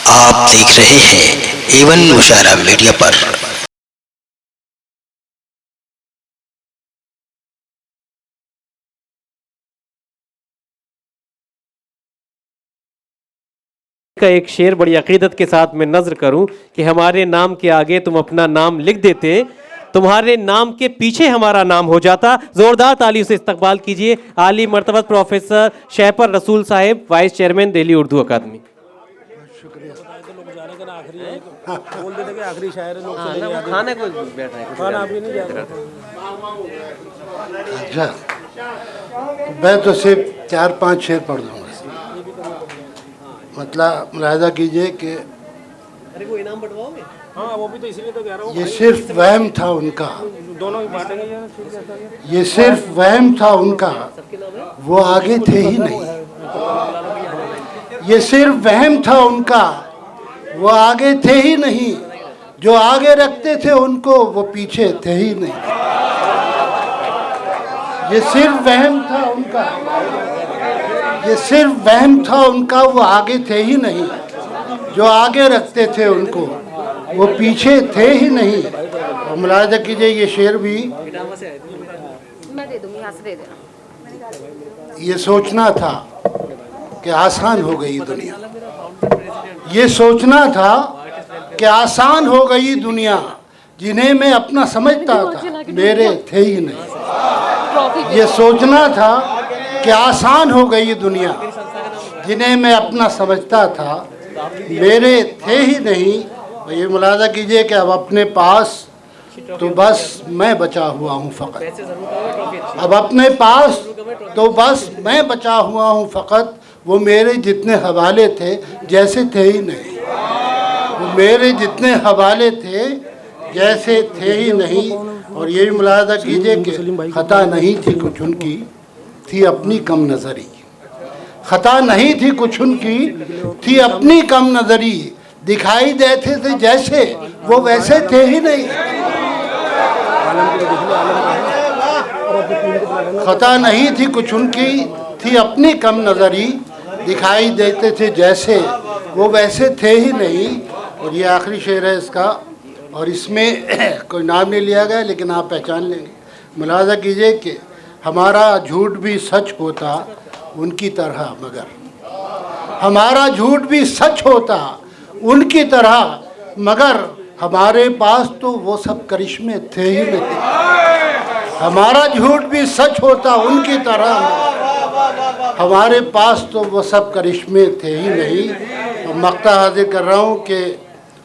आप देख रहे हैं एवन मुशायरा मीडिया पर। का एक शेर बड़ी अकीदत के साथ मैं नज़र करूं कि हमारे नाम के आगे तुम अपना नाम लिख देते, तुम्हारे नाम के पीछे हमारा नाम हो जाता। जोरदार तालियों से इस्तकबाल कीजिए आली मर्तबत प्रोफेसर शहपर रसूल साहिब, वाइस चेयरमैन दिल्ली उर्दू अकादमी। आखिरी शायर लोग खाना कोई बैठा है, खाना अभी नहीं जा रहा। अच्छा, मैं तो सिर्फ 4-5 शेर पढ़ दूंगा। मतलब मुलाहिजा कीजिए कि अरे वो इनाम बंटवाओगे? हाँ, वो भी तो इसीलिए तो कह रहा हूँ। ये सिर्फ वहम था उनका, दोनों ही बांटेंगे यार। ये सिर्फ वहम था उनका, वो आगे थे ही नहीं। ये सिर्फ वहम था उनका, वो आगे थे ही नहीं। जो आगे रखते थे उनको, वो पीछे थे ही नहीं। ये सिर्फ वहम था उनका, ये सिर्फ वहम था उनका, वो आगे थे ही नहीं। जो आगे रखते थे उनको, वो पीछे थे ही नहीं। और मुलाहिजा कीजिए, ये शेर भी मैं दे दूंगी, यहाँ से दे देना। ये सोचना था कि आसान हो गई दुनिया, ये सोचना था कि आसान हो गई दुनिया। जिन्हें मैं अपना समझता था, मेरे थे ही नहीं। ये सोचना था कि आसान हो गई दुनिया, जिन्हें मैं अपना समझता था, मेरे थे ही नहीं। और ये मुलाहिजा कीजिए कि अब अपने पास तो बस मैं बचा हुआ हूँ फ़कत। अब अपने पास तो बस मैं बचा हुआ हूँ फ़कत। वो मेरे जितने हवाले थे, जैसे थे ही नहीं। वो मेरे जितने हवाले थे, जैसे थे ही नहीं। और ये भी मुलाहिजा कीजिए कि खता नहीं थी कुछ उनकी, थी अपनी कम नज़री। खता नहीं थी कुछ उनकी, थी अपनी कम नज़री। दिखाई देते थे जैसे, वो वैसे थे ही नहीं। खता नहीं थी कुछ उनकी, थी अपनी कम नज़री। दिखाई देते थे जैसे, वो वैसे थे ही नहीं। और ये आखिरी शेर है इसका, और इसमें कोई नाम नहीं लिया गया, लेकिन आप पहचान लेंगे। मुलाहिजा कीजिए कि हमारा झूठ भी सच होता उनकी तरह, मगर हमारा झूठ भी सच होता उनकी तरह, मगर हमारे पास तो वो सब करिश्मे थे ही नहीं। हमारा झूठ भी सच होता उनकी तरह, हमारे पास तो वो सब करिश्मे थे ही नहीं। और मक्ता हाजिर कर रहा हूँ कि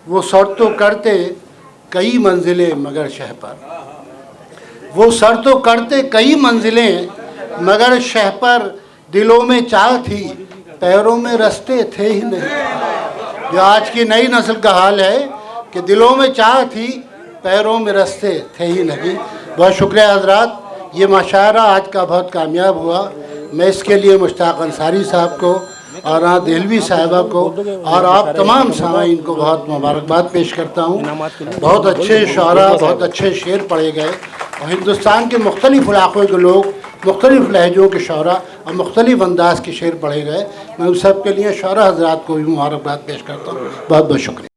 वो सर तो करते कई मंजिलें मगर शह पर, वो सर तो करते कई मंजिलें मगर शह पर। दिलों में चाह थी, पैरों में रास्ते थे ही नहीं। जो आज की नई नस्ल का हाल है कि दिलों में चाह थी, पैरों में रास्ते थे ही नहीं। बहुत शुक्रिया हजरात, ये मुशायरा आज का बहुत कामयाब हुआ। मैं इसके लिए मुश्ताक अंसारी साहब को और देहलवी साहिबा को और आप तमाम सामाईन को बहुत मुबारकबाद पेश करता हूँ। बहुत अच्छे शुअरा, बहुत अच्छे शेर पढ़े गए और हिंदुस्तान के मुख्तलिफ़ इलाक़ों के लोग, मुख्तलिफ़ लहजों के शुअरा और मुख्तलिफ़ अंदाज के शेर पढ़े गए। मैं उन सब के लिए शुअरा हज़रात को भी मुबारकबाद पेश करता हूँ। बहुत बहुत शुक्रिया।